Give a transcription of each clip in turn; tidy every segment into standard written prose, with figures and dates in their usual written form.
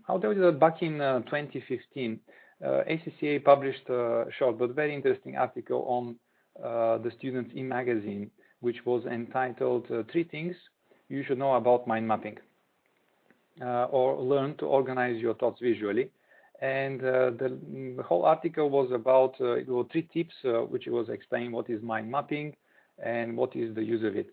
I'll tell you that back in 2015, ACCA published a short but very interesting article on the Students in magazine, which was entitled Three Things You Should Know About Mind Mapping, or Learn to Organize Your Thoughts Visually. And the whole article was about it were three tips, which was explaining what is mind mapping and what is the use of it.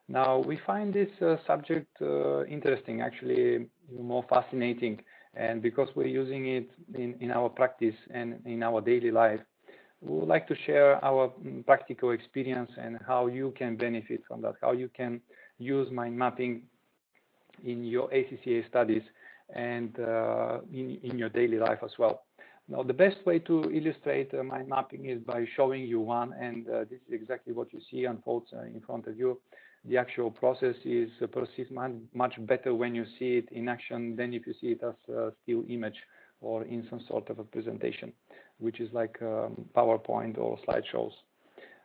Now, we find this subject interesting, actually more fascinating, and because we're using it in our practice and in our daily life, we would like to share our practical experience and how you can benefit from that, how you can use mind mapping in your ACCA studies and in your daily life as well. Now, the best way to illustrate mind mapping is by showing you one, and this is exactly what you see unfolds in front of you. The actual process is perceived much better when you see it in action than if you see it as a still image or in some sort of a presentation, which is like PowerPoint or slideshows.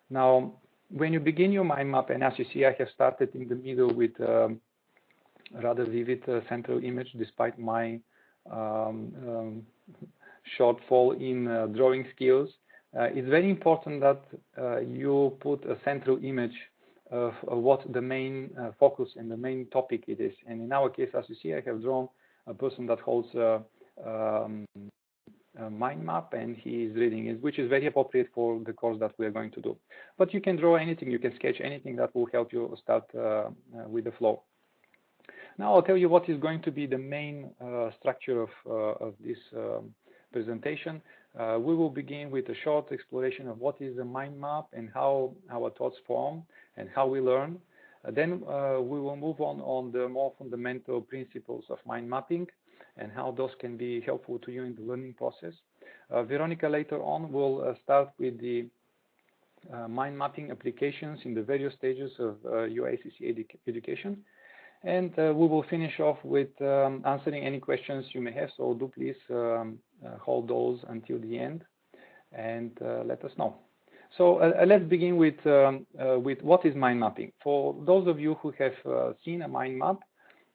Now, when you begin your mind map, and as you see, I have started in the middle with a rather vivid central image, despite my shortfall in drawing skills. It's very important that you put a central image of what the main focus and the main topic it is. And in our case, as you see, I have drawn a person that holds a mind map, and he is reading it, which is very appropriate for the course that we are going to do. But you can draw anything, you can sketch anything that will help you start with the flow. Now I'll tell you what is going to be the main structure of this presentation. We will begin with a short exploration of what is a mind map and how our thoughts form and how we learn. Then we will move on the more fundamental principles of mind mapping and how those can be helpful to you in the learning process. Veronica later on will start with the mind mapping applications in the various stages of your ACCA education. And we will finish off with answering any questions you may have. So do please hold those until the end and let us know. So let's begin with what is mind mapping. For those of you who have seen a mind map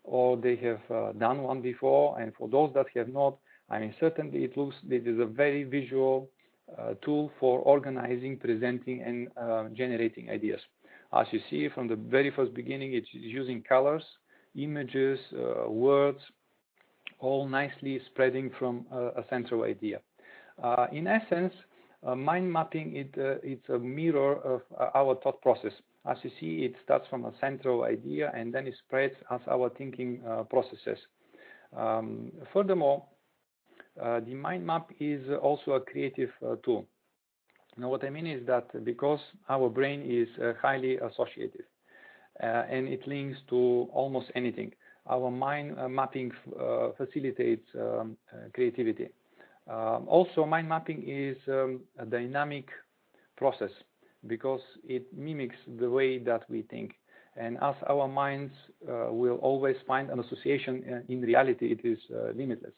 or they have done one before, and for those that have not, I mean, certainly it is a very visual tool for organizing, presenting, and generating ideas. As you see from the very first beginning, it's using colors, images, words, all nicely spreading from a central idea. In essence, mind mapping, it's a mirror of our thought process. As you see, it starts from a central idea and then it spreads as our thinking processes. Furthermore, the mind map is also a creative tool. Now, what I mean is that because our brain is highly associative and it links to almost anything, our mind mapping facilitates creativity. Also, mind mapping is a dynamic process because it mimics the way that we think. And as our minds will always find an association, in reality, it is limitless.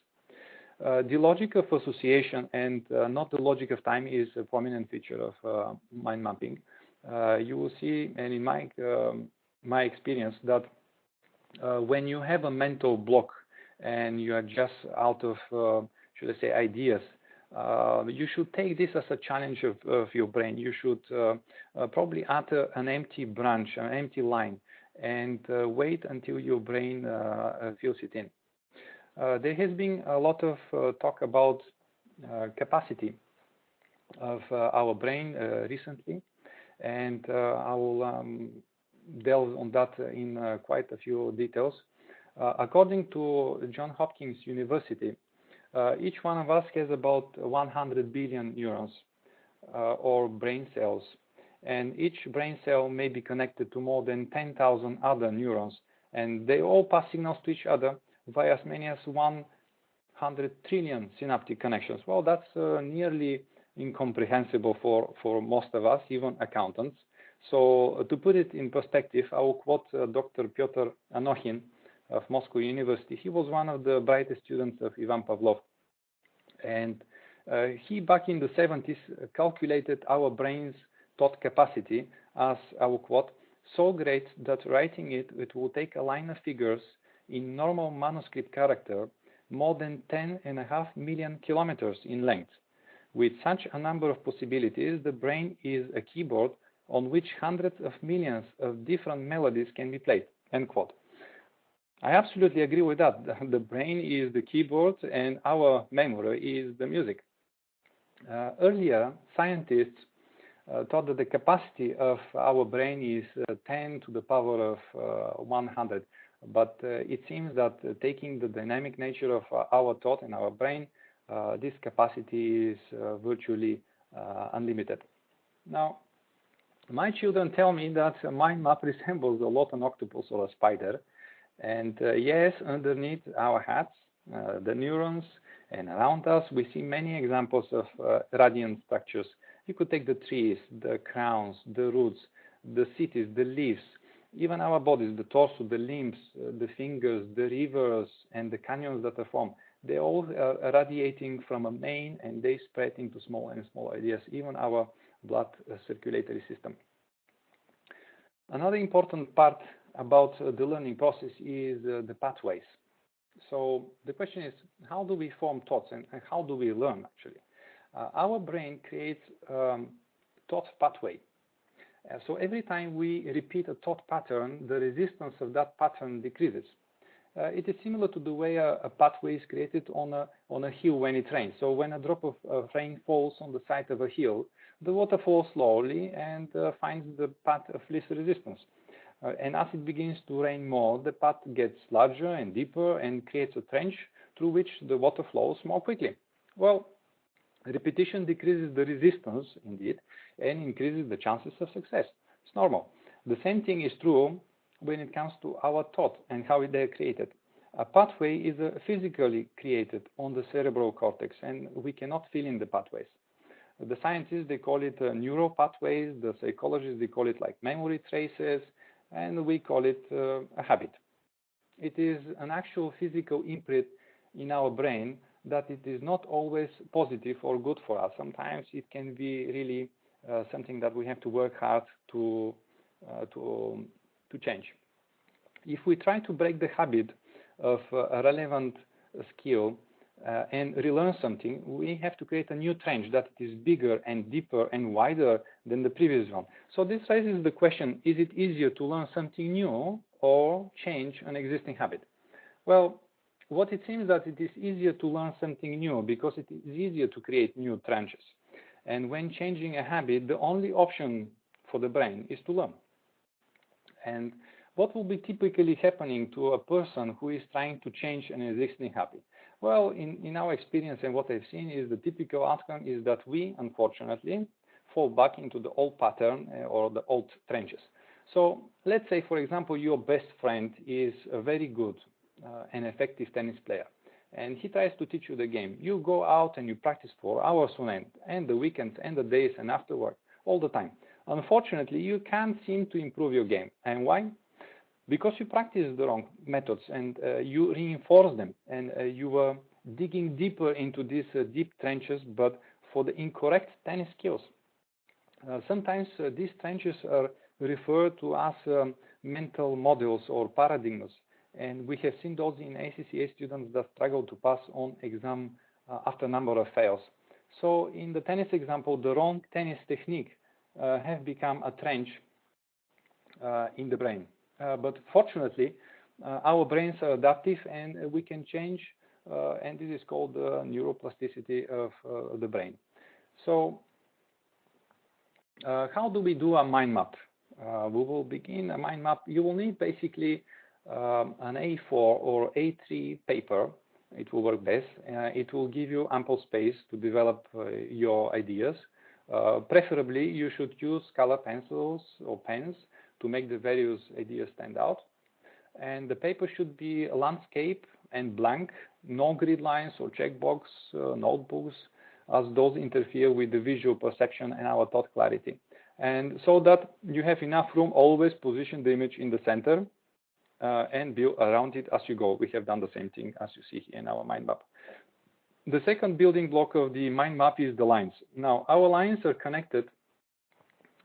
The logic of association and not the logic of time is a prominent feature of mind mapping. You will see, and in my experience, that when you have a mental block and you are just out of, should I say, ideas, you should take this as a challenge of your brain. You should probably utter an empty branch, an empty line, and wait until your brain fills it in. There has been a lot of talk about capacity of our brain recently, and I will delve on that in quite a few details. According to Johns Hopkins University, each one of us has about 100 billion neurons or brain cells, and each brain cell may be connected to more than 10,000 other neurons, and they all pass signals to each other via as many as 100 trillion synaptic connections. Well, that's nearly incomprehensible for most of us, even accountants. So to put it in perspective, I will quote Dr. Pyotr Anokhin of Moscow University. He was one of the brightest students of Ivan Pavlov. And he, back in the 70s, calculated our brain's thought capacity as, I will quote, so great that writing it will take a line of figures in normal manuscript character more than 10.5 million kilometers in length. With such a number of possibilities, the brain is a keyboard on which hundreds of millions of different melodies can be played. End quote. I absolutely agree with that. The brain is the keyboard and our memory is the music. Earlier, scientists thought that the capacity of our brain is 10 to the power of 100. But it seems that taking the dynamic nature of our thought and our brain, this capacity is virtually unlimited. Now, my children tell me that a mind map resembles a lot an octopus or a spider. And yes, underneath our hats, the neurons, and around us, we see many examples of radiant structures. You could take the trees, the crowns, the roots, the cities, the leaves, even our bodies, the torso, the limbs, the fingers, the rivers, and the canyons that are formed. They all are radiating from a main, and they spread into small and small ideas, even our blood circulatory system. Another important part about the learning process is the pathways. So the question is, how do we form thoughts and how do we learn actually? Our brain creates thought pathway. So every time we repeat a thought pattern, the resistance of that pattern decreases. It is similar to the way a pathway is created on a hill when it rains. So when a drop of rain falls on the side of a hill, the water flows slowly and finds the path of least resistance. And as it begins to rain more, the path gets larger and deeper and creates a trench through which the water flows more quickly. Well, repetition decreases the resistance, indeed, and increases the chances of success. It's normal. The same thing is true when it comes to our thought and how they are created. A pathway is physically created on the cerebral cortex, and we cannot fill in the pathways. The scientists, they call it neural pathways. The psychologists, they call it like memory traces, and we call it a habit. It is an actual physical imprint in our brain that it is not always positive or good for us. Sometimes it can be really something that we have to work hard to change. If we try to break the habit of a relevant skill and relearn something, we have to create a new trench that is bigger and deeper and wider than the previous one. So this raises the question, is it easier to learn something new or change an existing habit? Well, what it seems that it is easier to learn something new because it is easier to create new trenches. And when changing a habit, the only option for the brain is to learn. And what will be typically happening to a person who is trying to change an existing habit? Well, in our experience and what I've seen is the typical outcome is that we, unfortunately, fall back into the old pattern or the old trenches. So let's say, for example, your best friend is a very good and effective tennis player, and he tries to teach you the game. You go out and you practice for hours on end, and the weekends and the days and after work, all the time. Unfortunately, you can't seem to improve your game. And why? Because you practice the wrong methods and you reinforce them, and you were digging deeper into these deep trenches, but for the incorrect tennis skills. Sometimes these trenches are referred to as mental models or paradigms, and we have seen those in ACCA students that struggle to pass on exam after a number of fails. So in the tennis example, the wrong tennis technique have become a trench in the brain. But fortunately, our brains are adaptive and we can change, and this is called the neuroplasticity of the brain. So how do we do a mind map? We will begin a mind map. You will need basically an A4 or A3 paper. It will work best. It will give you ample space to develop your ideas. Preferably, you should use color pencils or pens to make the various ideas stand out. And the paper should be a landscape and blank, no grid lines or checkbox notebooks, as those interfere with the visual perception and our thought clarity. And so that you have enough room, always position the image in the center and build around it as you go. We have done the same thing as you see here in our mind map. The second building block of the mind map is the lines. Now, our lines are connected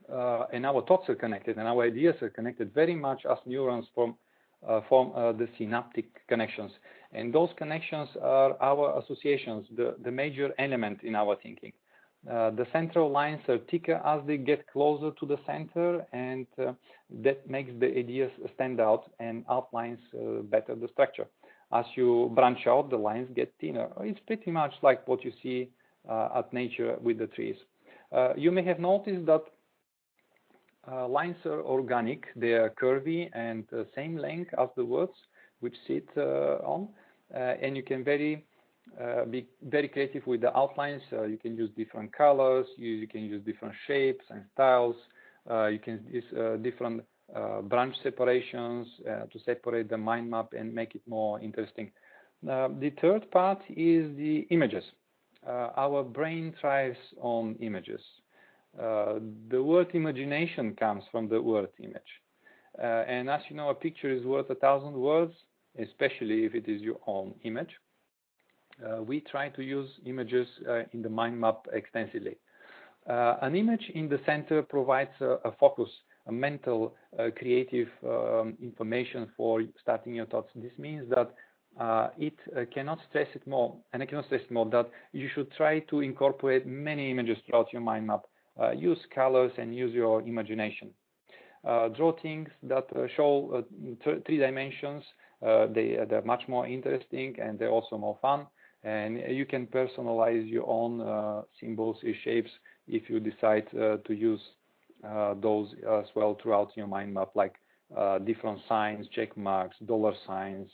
and our thoughts are connected and our ideas are connected very much as neurons form the synaptic connections. And those connections are our associations, the major element in our thinking. The central lines are thicker as they get closer to the center, and that makes the ideas stand out and outlines better the structure. As you branch out, the lines get thinner. It's pretty much like what you see at nature with the trees. You may have noticed that lines are organic. They are curvy and same length as the words which sit on, and you can be very creative with the outlines. You can use different colors, you can use different shapes and styles. You can use different branch separations to separate the mind map and make it more interesting. The third part is the images. Our brain thrives on images. The word imagination comes from the word image. And as you know, a picture is worth 1,000 words, especially if it is your own image. We try to use images in the mind map extensively. An image in the center provides a focus, a mental, creative information for starting your thoughts. This means that it cannot stress it more, and I cannot stress it more, that you should try to incorporate many images throughout your mind map. Use colors and use your imagination. Draw things that show 3 dimensions. They're much more interesting, and they're also more fun. And you can personalize your own symbols and shapes if you decide to use those as well throughout your mind map, like different signs, check marks, dollar signs,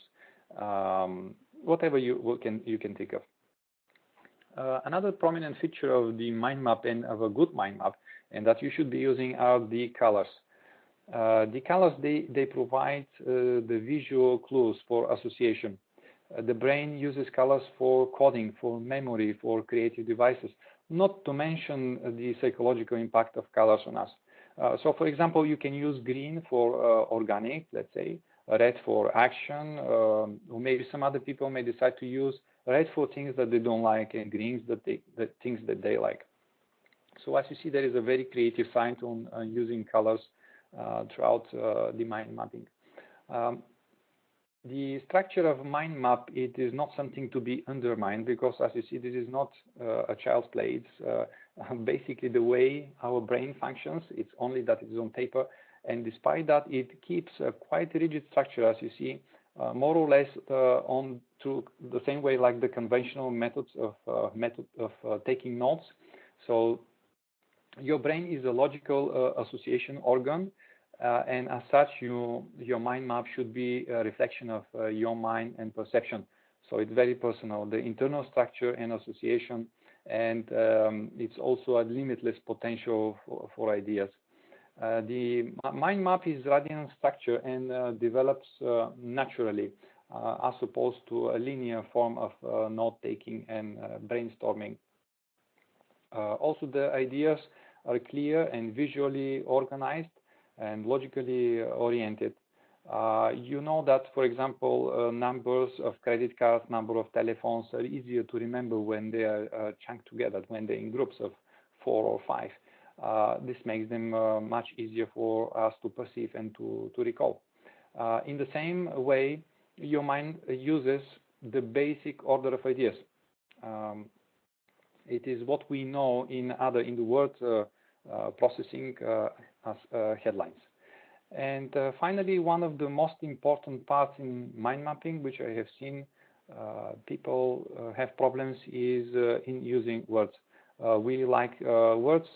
whatever you can think of. Another prominent feature of the mind map and of a good mind map, and that you should be using, are the colors. The colors, they provide the visual clues for association. The brain uses colors for coding, for memory, for creative devices, not to mention the psychological impact of colors on us. So, for example, you can use green for organic, let's say, red for action, or maybe some other people may decide to use red for things that they don't like and greens the things that they like. So as you see, there is a very creative side on using colors throughout the mind mapping. The structure of mind map, it is not something to be undermined, because as you see, this is not a child's play. It's basically the way our brain functions. It's only that it is on paper, and despite that, it keeps a quite rigid structure, as you see, more or less on to the same way like the conventional methods of taking notes. So your brain is a logical association organ, and as such, your mind map should be a reflection of your mind and perception. So it's very personal, the internal structure and association, and it's also a limitless potential for ideas. The mind map is radiant structure and develops naturally, as opposed to a linear form of note-taking and brainstorming. Also, the ideas are clear and visually organized and logically oriented. You know that, for example, numbers of credit cards, number of telephones are easier to remember when they are chunked together, when they're in groups of 4 or 5. This makes them much easier for us to perceive and to recall. In the same way, your mind uses the basic order of ideas. It is what we know in the word processing as headlines. And finally, one of the most important parts in mind mapping, which I have seen people have problems, is in using words. We like words,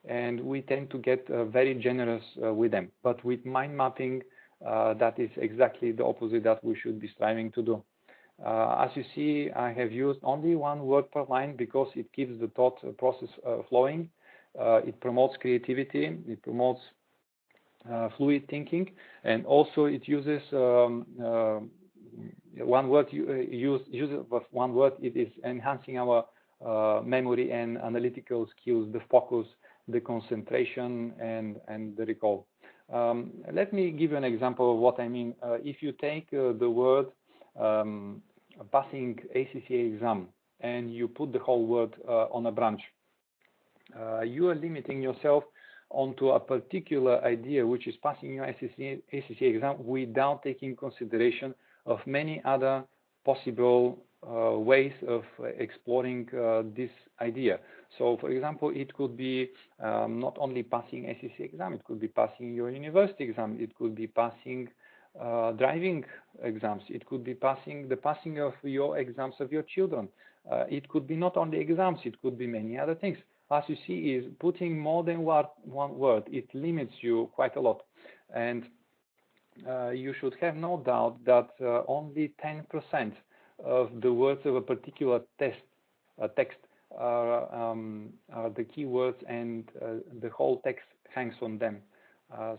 and we tend to get very generous with them. But with mind mapping, that is exactly the opposite that we should be striving to do. As you see, I have used only 1 word per line because it keeps the thought process flowing. It promotes creativity, it promotes fluid thinking, and also it uses 1 word. Use of 1 word. It is enhancing our memory and analytical skills, the focus, the concentration, and the recall. Let me give you an example of what I mean. If you take the word passing ACCA exam and you put the whole word on a branch, you are limiting yourself onto a particular idea, which is passing your ACCA exam, without taking consideration of many other possible ways of exploring this idea. So, for example, it could be not only passing ACCA exam, it could be passing your university exam, it could be passing driving exams, it could be passing of your exams of your children. It could be not only exams, it could be many other things. As you see, is putting more than one word, it limits you quite a lot. And you should have no doubt that only 10% of the words of a particular text are the keywords, and the whole text hangs on them.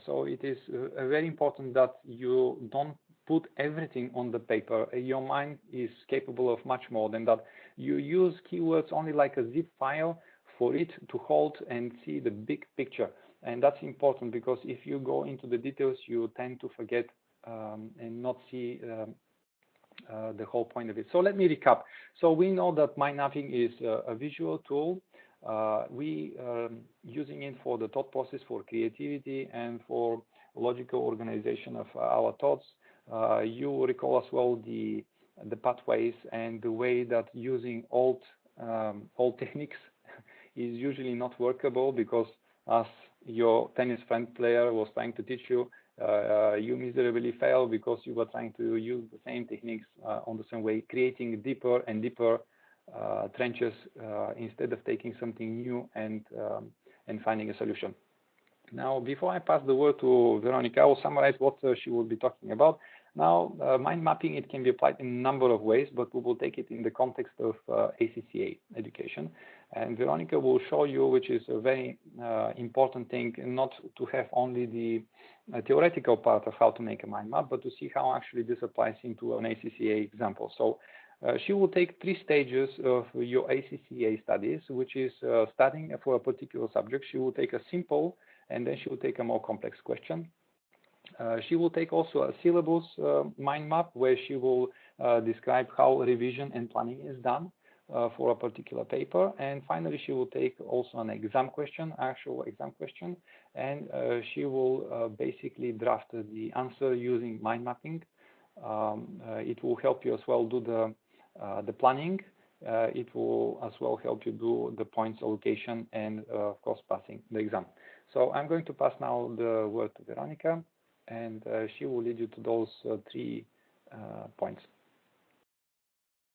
So it is very important that you don't put everything on the paper. Your mind is capable of much more than that. You use keywords only like a zip file for it to hold and see the big picture. And that's important, because if you go into the details, you tend to forget and not see the whole point of it. So let me recap. So we know that mind mapping is a visual tool. We are using it for the thought process, for creativity, and for logical organization of our thoughts. You recall as well the pathways and the way that using old techniques is usually not workable, because as your tennis friend player was trying to teach you, you miserably failed because you were trying to use the same techniques on the same way, creating deeper and deeper trenches instead of taking something new and finding a solution. Now, before I pass the word to Veronica, I will summarize what she will be talking about. Now, mind mapping, it can be applied in a number of ways, but we will take it in the context of ACCA education. And Veronica will show you, which is a very important thing, not to have only the theoretical part of how to make a mind map, but to see how actually this applies into an ACCA example. So she will take 3 stages of your ACCA studies, which is studying for a particular subject. She will take a simple, and then she will take a more complex question. She will take also a syllabus mind map, where she will describe how revision and planning is done for a particular paper. And finally, she will take also an exam question, actual exam question, and she will basically draft the answer using mind mapping. It will help you as well do the planning. It will as well help you do the points allocation and, of course, passing the exam. So I'm going to pass now the word to Veronica, and she will lead you to those 3 points.